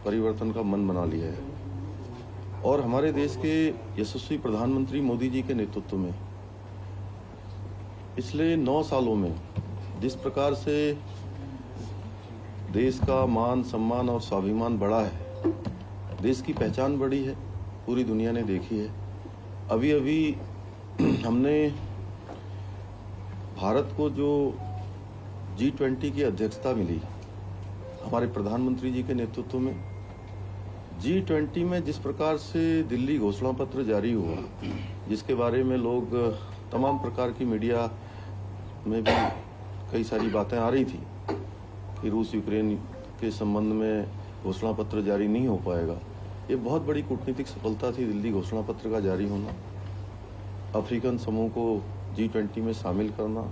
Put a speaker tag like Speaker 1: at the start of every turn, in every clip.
Speaker 1: परिवर्तन का मन बना लिया है और हमारे देश के यशस्वी प्रधानमंत्री मोदी जी के नेतृत्व में पिछले 9 सालों में जिस प्रकार से देश का मान सम्मान और स्वाभिमान बढ़ा है, देश की पहचान बढ़ी है, पूरी दुनिया ने देखी है। अभी अभी हमने भारत को जो G20 की अध्यक्षता मिली हमारे प्रधानमंत्री जी के नेतृत्व में, G20 में जिस प्रकार से दिल्ली घोषणा पत्र जारी हुआ, जिसके बारे में लोग तमाम प्रकार की मीडिया में भी कई सारी बातें आ रही थी कि रूस यूक्रेन के संबंध में घोषणा पत्र जारी नहीं हो पाएगा। ये बहुत बड़ी कूटनीतिक सफलता थी दिल्ली घोषणा पत्र का जारी होना, अफ्रीकन समूह को G20 में शामिल करना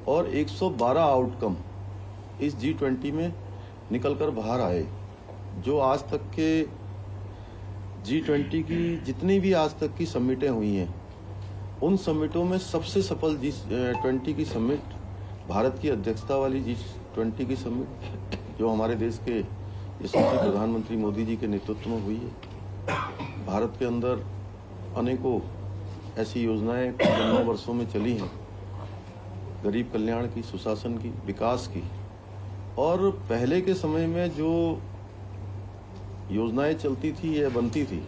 Speaker 1: और 112 आउटकम इस G20 में निकलकर बाहर आए। जो आज तक के G20 की जितनी भी आज तक की समिटें हुई हैं, उन समिटों में सबसे सफल G20 की समिट भारत की अध्यक्षता वाली G20 की समिट जो हमारे देश के यशस्वी प्रधानमंत्री मोदी जी के नेतृत्व में हुई है। भारत के अंदर अनेकों ऐसी योजनाएं 9 वर्षों में चली हैं, गरीब कल्याण की, सुशासन की, विकास की। और पहले के समय में जो योजनाएं चलती थी या बनती थी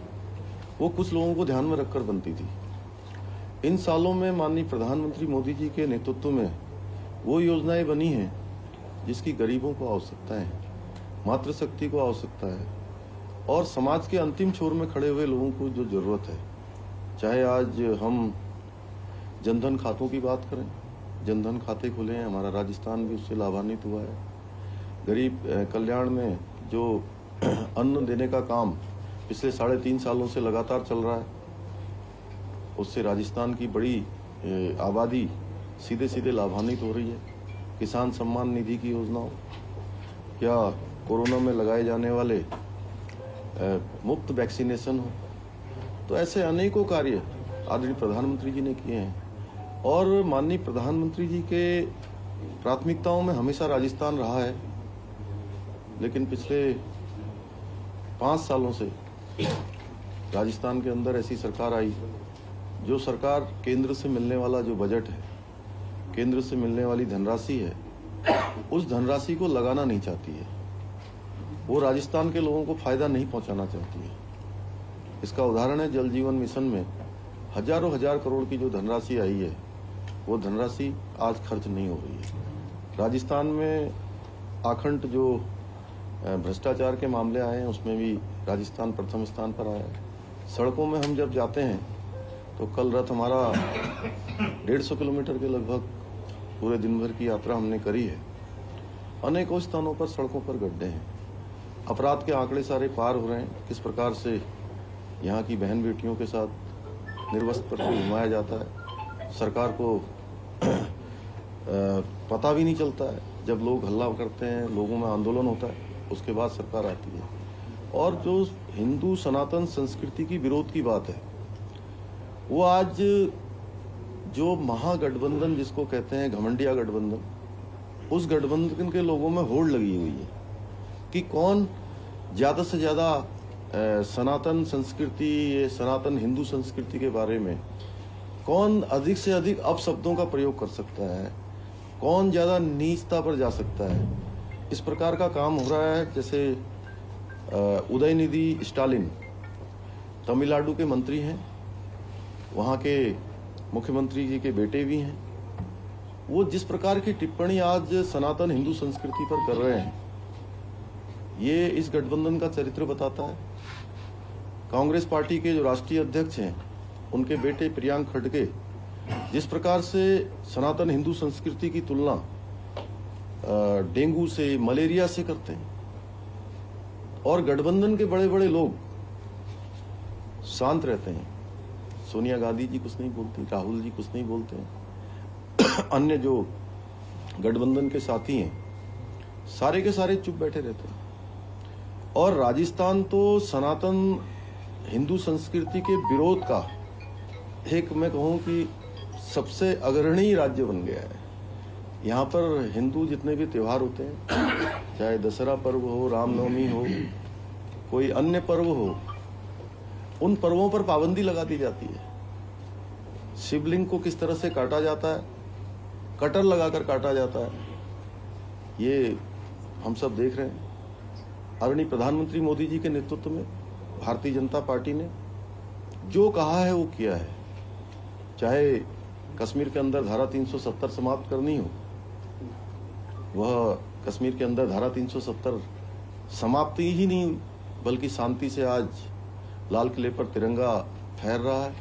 Speaker 1: वो कुछ लोगों को ध्यान में रखकर बनती थी। इन सालों में माननीय प्रधानमंत्री मोदी जी के नेतृत्व में वो योजनाएं बनी हैं जिसकी गरीबों को आवश्यकता है, मातृशक्ति को आवश्यकता है और समाज के अंतिम छोर में खड़े हुए लोगों को जो जरूरत है। चाहे आज हम जनधन खातों की बात करें, जनधन खाते खुले हैं, हमारा राजस्थान भी उससे लाभान्वित हुआ है। गरीब कल्याण में जो अन्न देने का काम पिछले 3.5 सालों से लगातार चल रहा है, उससे राजस्थान की बड़ी आबादी सीधे सीधे लाभान्वित हो रही है। किसान सम्मान निधि की योजनाओं या कोरोना में लगाए जाने वाले मुफ्त वैक्सीनेशन हो, तो ऐसे अनेकों कार्य आदरणीय प्रधानमंत्री जी ने किए हैं। और माननीय प्रधानमंत्री जी के प्राथमिकताओं में हमेशा राजस्थान रहा है, लेकिन पिछले 5 सालों से राजस्थान के अंदर ऐसी सरकार आई जो सरकार केंद्र से मिलने वाला जो बजट है, केंद्र से मिलने वाली धनराशि है, उस धनराशि को लगाना नहीं चाहती है। वो राजस्थान के लोगों को फायदा नहीं पहुंचाना चाहती है। इसका उदाहरण है जल जीवन मिशन में हजारों हजार करोड़ की जो धनराशि आई है, वो धनराशि आज खर्च नहीं हो रही है। राजस्थान में आखंड जो भ्रष्टाचार के मामले आए हैं, उसमें भी राजस्थान प्रथम स्थान पर आया है। सड़कों में हम जब जाते हैं तो कल रात हमारा 150 किलोमीटर के लगभग पूरे दिन भर की यात्रा हमने करी है। अनेकों स्थानों पर सड़कों पर गड्ढे हैं, अपराध के आंकड़े सारे पार हो रहे हैं। किस प्रकार से यहाँ की बहन बेटियों के साथ निर्वस्त्र पर घुमाया जाता है, सरकार को पता भी नहीं चलता है। जब लोग हल्ला करते हैं, लोगों में आंदोलन होता है, उसके बाद सरकार आती है। और जो हिंदू सनातन संस्कृति की विरोध की बात है, वो आज जो महागठबंधन जिसको कहते हैं घमंडिया गठबंधन, उस गठबंधन के लोगों में होड़ लगी हुई है कि कौन ज्यादा से ज्यादा सनातन संस्कृति, सनातन हिंदू संस्कृति के बारे में कौन अधिक से अधिक अपशब्दों का प्रयोग कर सकता है, कौन ज्यादा नीचता पर जा सकता है। इस प्रकार का काम हो रहा है। जैसे उदयनिधि स्टालिन तमिलनाडु के मंत्री हैं, वहाँ के मुख्यमंत्री जी के बेटे भी हैं। वो जिस प्रकार की टिप्पणी आज सनातन हिंदू संस्कृति पर कर रहे हैं, ये इस गठबंधन का चरित्र बताता है। कांग्रेस पार्टी के जो राष्ट्रीय अध्यक्ष हैं, उनके बेटे प्रियांक खड़गे जिस प्रकार से सनातन हिंदू संस्कृति की तुलना डेंगू से, मलेरिया से करते हैं, और गठबंधन के बड़े बड़े लोग शांत रहते हैं। सोनिया गांधी जी कुछ नहीं बोलती, राहुल जी कुछ नहीं बोलते हैं, अन्य जो गठबंधन के साथी हैं सारे के सारे चुप बैठे रहते हैं। और राजस्थान तो सनातन हिंदू संस्कृति के विरोध का एक, मैं कहूं कि सबसे अग्रणी राज्य बन गया है। यहाँ पर हिंदू जितने भी त्योहार होते हैं, चाहे दशहरा पर्व हो, रामनवमी हो, कोई अन्य पर्व हो, उन पर्वों पर पाबंदी लगा दी जाती है। शिवलिंग को किस तरह से काटा जाता है, कटर लगाकर काटा जाता है, ये हम सब देख रहे हैं। आदरणीय प्रधानमंत्री मोदी जी के नेतृत्व में भारतीय जनता पार्टी ने जो कहा है वो किया है। चाहे कश्मीर के अंदर धारा 370 समाप्त करनी हो, वह कश्मीर के अंदर धारा 370 समाप्ति ही नहीं हुई, बल्कि शांति से आज लाल किले पर तिरंगा फहर रहा है।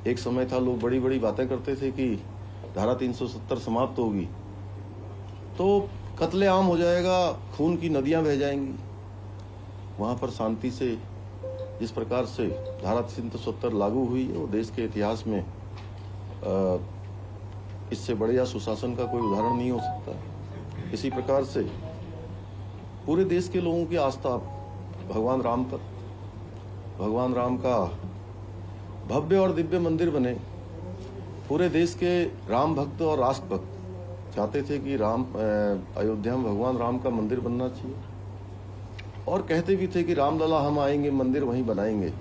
Speaker 1: एक समय था लोग बड़ी बड़ी बातें करते थे कि धारा 370 समाप्त होगी तो कत्लेआम हो जाएगा, खून की नदियां बह जाएंगी। वहां पर शांति से जिस प्रकार से धारा 370 लागू हुई है वो देश के इतिहास में इससे बड़े या सुशासन का कोई उदाहरण नहीं हो सकता। इसी प्रकार से पूरे देश के लोगों की आस्था भगवान राम पर, भगवान राम का भव्य और दिव्य मंदिर बने। पूरे देश के राम भक्त और राष्ट्र भक्त चाहते थे कि अयोध्या में भगवान राम का मंदिर बनना चाहिए, और कहते भी थे कि रामलला हम आएंगे, मंदिर वहीं बनाएंगे।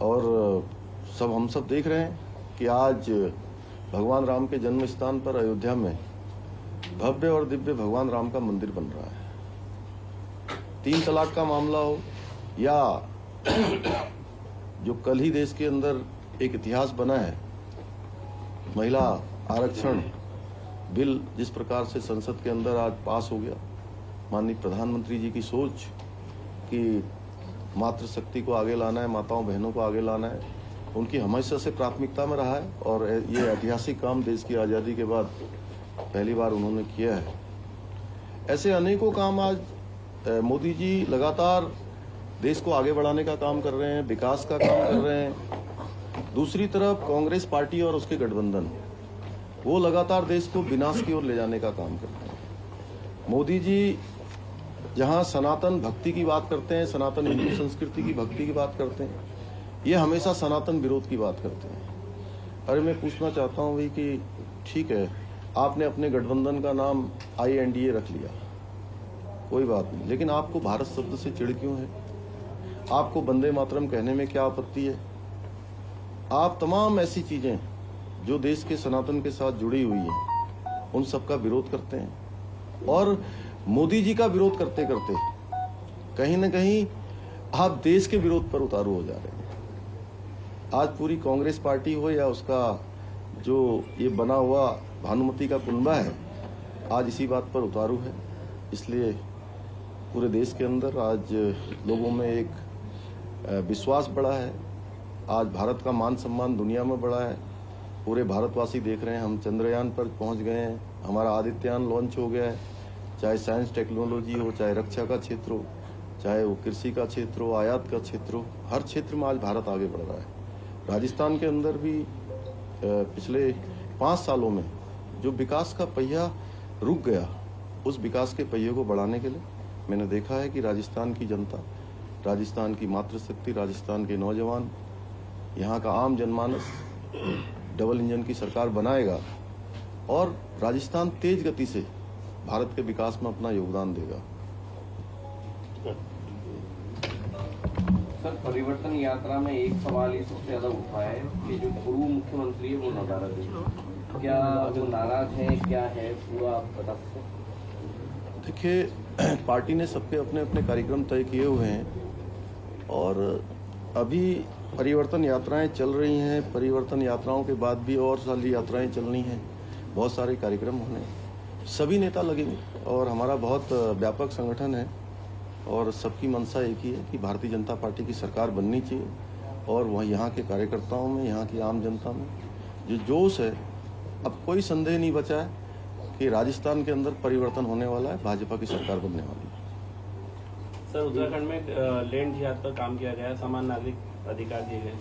Speaker 1: और हम सब देख रहे हैं कि आज भगवान राम के जन्म स्थान पर अयोध्या में भव्य और दिव्य भगवान राम का मंदिर बन रहा है। 3 तलाक का मामला हो या जो कल ही देश के अंदर एक इतिहास बना है, महिला आरक्षण बिल जिस प्रकार से संसद के अंदर आज पास हो गया, माननीय प्रधानमंत्री जी की सोच कि मातृशक्ति को आगे लाना है, माताओं बहनों को आगे लाना है, उनकी हमेशा से प्राथमिकता में रहा है। और ये ऐतिहासिक काम देश की आज़ादी के बाद पहली बार उन्होंने किया है। ऐसे अनेकों काम आज मोदी जी लगातार देश को आगे बढ़ाने का काम कर रहे हैं, विकास का काम कर रहे हैं। दूसरी तरफ कांग्रेस पार्टी और उसके गठबंधन वो लगातार देश को विनाश की ओर ले जाने का काम करते हैं। मोदी जी जहां सनातन भक्ति की बात करते हैं, सनातन हिंदू संस्कृति की भक्ति की बात करते हैं, ये हमेशा सनातन विरोध की बात करते हैं। अरे मैं पूछना चाहता हूं भाई कि ठीक है, आपने अपने गठबंधन का नाम INDA रख लिया, कोई बात नहीं, लेकिन आपको भारत शब्द से चिढ़ क्यों है? आपको वंदे मातरम कहने में क्या आपत्ति है? आप तमाम ऐसी चीजें जो देश के सनातन के साथ जुड़ी हुई हैं, उन सब का विरोध करते हैं। और मोदी जी का विरोध करते करते कहीं न कहीं आप देश के विरोध पर उतारू हो जा रहे हैं। आज पूरी कांग्रेस पार्टी हो या उसका जो ये बना हुआ भानुमति का कुनबा है, आज इसी बात पर उतारू है। इसलिए पूरे देश के अंदर आज लोगों में एक विश्वास बढ़ा है। आज भारत का मान सम्मान दुनिया में बढ़ा है। पूरे भारतवासी देख रहे हैं, हम चंद्रयान पर पहुंच गए हैं, हमारा आदित्ययान लॉन्च हो गया है। चाहे साइंस टेक्नोलॉजी हो, चाहे रक्षा का क्षेत्र हो, चाहे वो कृषि का क्षेत्र हो, आयात का क्षेत्र हो, हर क्षेत्र में आज भारत आगे बढ़ रहा है। राजस्थान के अंदर भी पिछले 5 सालों में जो विकास का पहिया रुक गया, उस विकास के पहिए को बढ़ाने के लिए मैंने देखा है कि राजस्थान की जनता, राजस्थान की मातृशक्ति, राजस्थान के नौजवान, यहाँ का आम जनमानस डबल इंजन की सरकार बनाएगा और राजस्थान तेज गति से भारत के विकास में अपना योगदान देगा।
Speaker 2: सर, परिवर्तन यात्रा में एक सवाल ये सबसे ज्यादा उठा है कि जो पूर्व मुख्यमंत्री है वो नाराज है। क्या वो नाराज है, क्या है, पूरा आप बता सकते हैं?
Speaker 1: देखिए, पार्टी ने सबके अपने अपने कार्यक्रम तय किए हुए हैं और अभी परिवर्तन यात्राएं चल रही हैं। परिवर्तन यात्राओं के बाद भी और सारी यात्राएं चलनी हैं, बहुत सारे कार्यक्रम होने, सभी नेता लगेंगे और हमारा बहुत व्यापक संगठन है और सबकी मंशा एक ही है कि भारतीय जनता पार्टी की सरकार बननी चाहिए। और वह यहाँ के कार्यकर्ताओं में, यहाँ की आम जनता में जो जोश है, अब कोई संदेह नहीं बचा है कि राजस्थान के अंदर परिवर्तन होने वाला है, भाजपा की सरकार बनने वाली है।
Speaker 3: सर, उत्तराखंड में लैंड जिहाद पर काम किया गया, समान नागरिक अधिकार दिए गए।